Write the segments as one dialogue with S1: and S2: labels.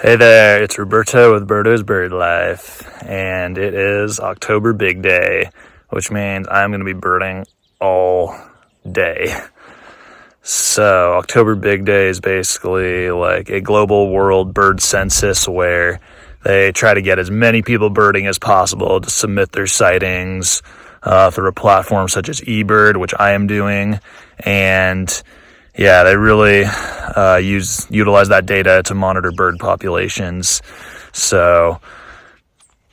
S1: Hey there, it's Roberto with Berto's Bird Life, and it is October Big Day, which means I'm going to be birding all day. So October Big Day is basically like a global world bird census where they try to get as many people birding as possible to submit their sightings through a platform such as eBird, which I am doing, and yeah, they really utilize that data to monitor bird populations. So,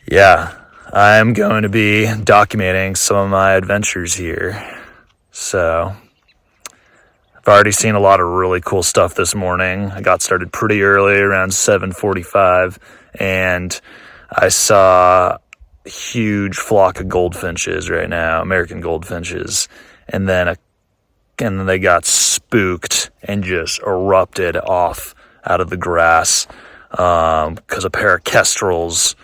S1: yeah, I'm going to be documenting some of my adventures here. So, I've already seen a lot of really cool stuff this morning. I got started pretty early, around 7:45, and I saw a huge flock of goldfinches right now, American goldfinches, and then they got spooked and just erupted off out of the grass because a pair of kestrels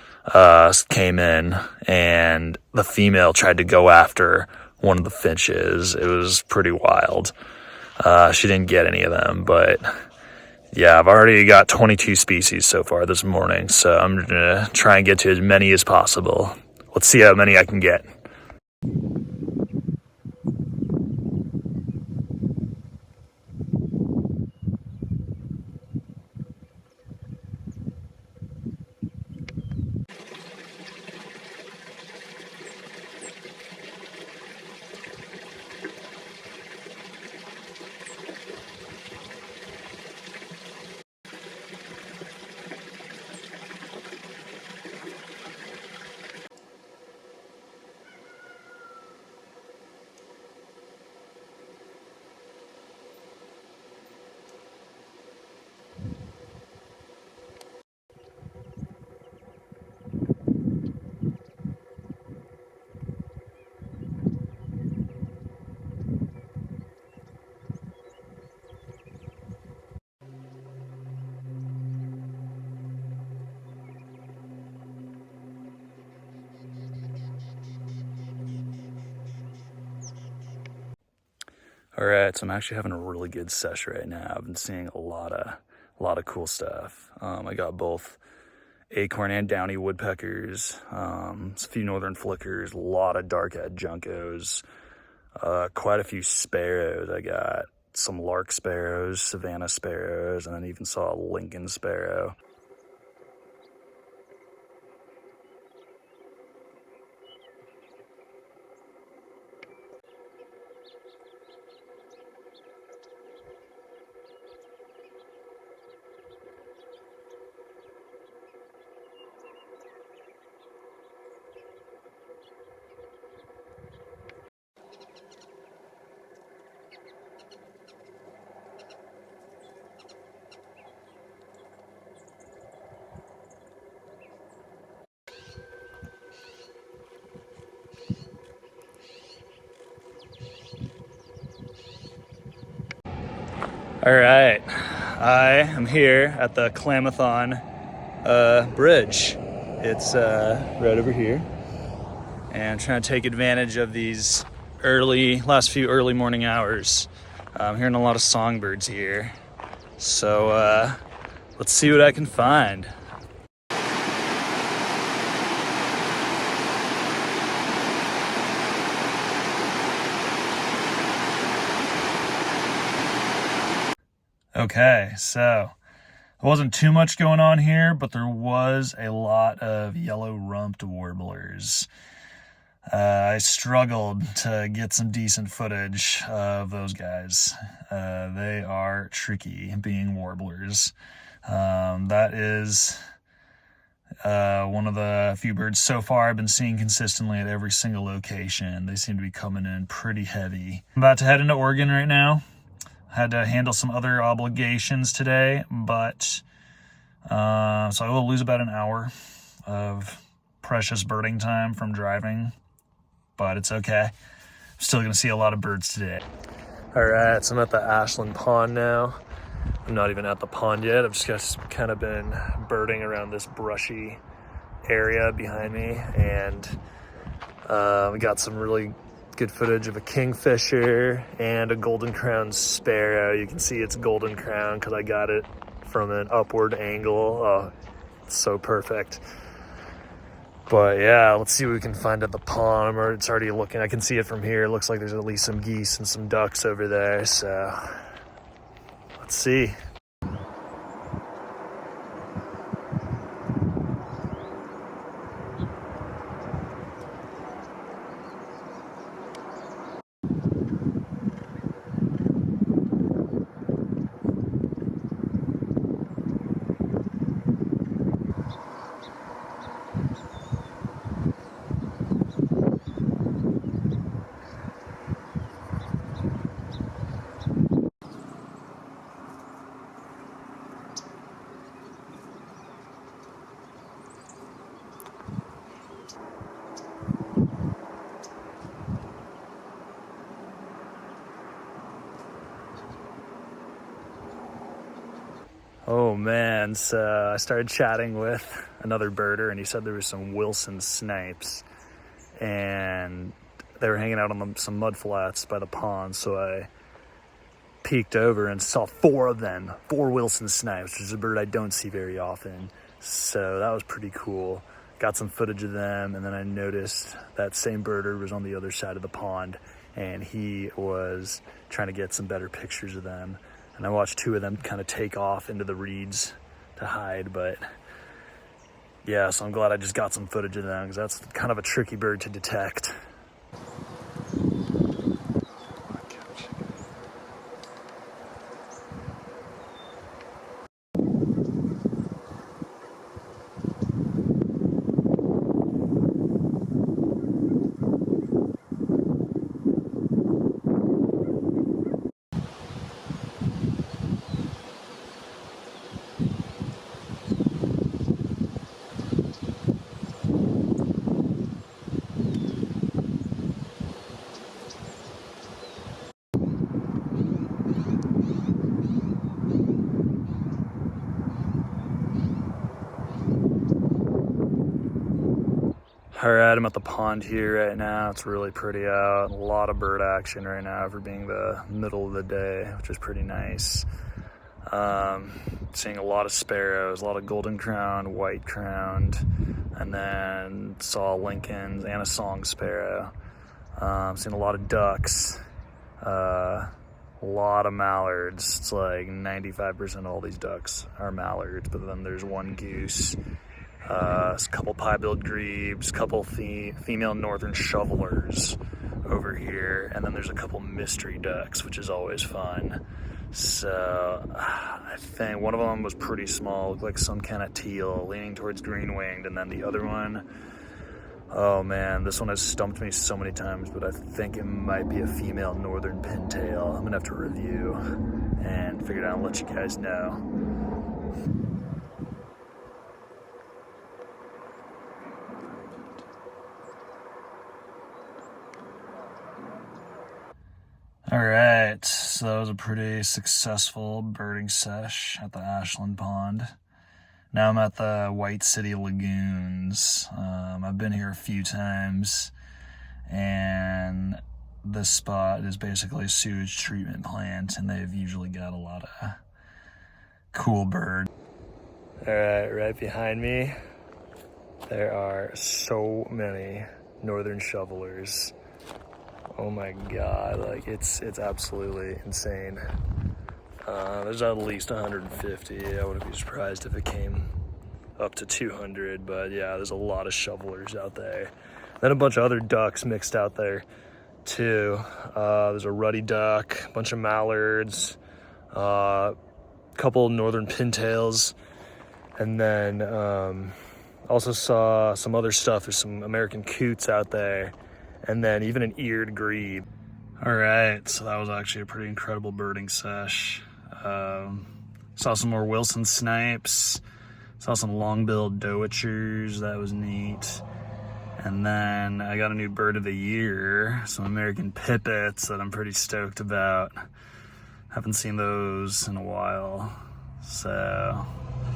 S1: came in, and the female tried to go after one of the finches. It was pretty wild. She didn't get any of them, but yeah, I've already got 22 species so far this morning, so I'm going to try and get to as many as possible. Let's see how many I can get. All right, so I'm actually having a really good sesh right now. I've been seeing a lot of cool stuff. I got both acorn and downy woodpeckers, a few northern flickers, a lot of dark-head juncos, quite a few sparrows. I got some lark sparrows, Savannah sparrows, and then even saw a Lincoln sparrow. All right, I am here at the Klamathon bridge. It's right over here, and I'm trying to take advantage of these last few early morning hours. I'm hearing a lot of songbirds here, so let's see what I can find. Okay, so there wasn't too much going on here, but there was a lot of yellow-rumped warblers. I struggled to get some decent footage of those guys. They are tricky, being warblers. That is one of the few birds so far I've been seeing consistently at every single location. They seem to be coming in pretty heavy. I'm about to head into Oregon right now. Had to handle some other obligations today, but so I will lose about an hour of precious birding time from driving, but it's okay. I'm still gonna see a lot of birds today. All right, so I'm at the Ashland Pond now. I'm not even at the pond yet. I've just kind of been birding around this brushy area behind me, and we got some really good footage of a kingfisher and a golden crown sparrow. You can see it's golden crown because I got it from an upward angle. Oh, it's so perfect. But yeah, let's see what we can find at the pond. It's already looking, I can see it from here. It looks like there's at least some geese and some ducks over there. So let's see. Oh man, so I started chatting with another birder and he said there was some Wilson snipes and they were hanging out on some mud flats by the pond. So I peeked over and saw 4 of them, 4 Wilson snipes, which is a bird I don't see very often. So that was pretty cool. Got some footage of them, and then I noticed that same birder was on the other side of the pond and he was trying to get some better pictures of them. And I watched 2 of them kind of take off into the reeds to hide, but yeah, so I'm glad I just got some footage of them because that's kind of a tricky bird to detect. All right, I'm at the pond here right now. It's really pretty out. A lot of bird action right now for being the middle of the day, which is pretty nice. Seeing a lot of sparrows, a lot of golden crowned, white crowned, and then saw Lincolns and a song sparrow. Seen a lot of ducks, a lot of mallards. It's like 95% of all these ducks are mallards, but then there's one goose. A couple pie-billed grebes, a couple female northern shovelers over here, and then there's a couple mystery ducks, which is always fun. So I think one of them was pretty small, looked like some kind of teal, leaning towards green-winged, and then the other one, oh man, this one has stumped me so many times, but I think it might be a female northern pintail. I'm gonna have to review and figure it out and let you guys know. All right, so that was a pretty successful birding sesh at the Ashland Pond. Now I'm at the White City Lagoons. I've been here a few times, and this spot is basically a sewage treatment plant, and they've usually got a lot of cool birds. All right, right behind me, there are so many northern shovelers. Oh my god, like it's absolutely insane. There's at least 150. I wouldn't be surprised if it came up to 200, but yeah, there's a lot of shovelers out there. Then a bunch of other ducks mixed out there too. There's a ruddy duck, a bunch of mallards, a couple northern pintails, and then also saw some other stuff. There's some American coots out there, and then even an eared grebe. All right, so that was actually a pretty incredible birding sesh. Saw some more Wilson snipes, saw some long-billed dowitchers, that was neat. And then I got a new bird of the year, some American pipits that I'm pretty stoked about. Haven't seen those in a while. So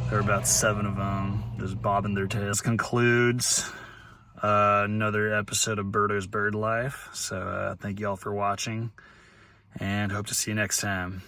S1: there were about 7 of them, just bobbing their tails. This concludes another episode of Birdo's Bird Life. So thank you all for watching, and hope to see you next time.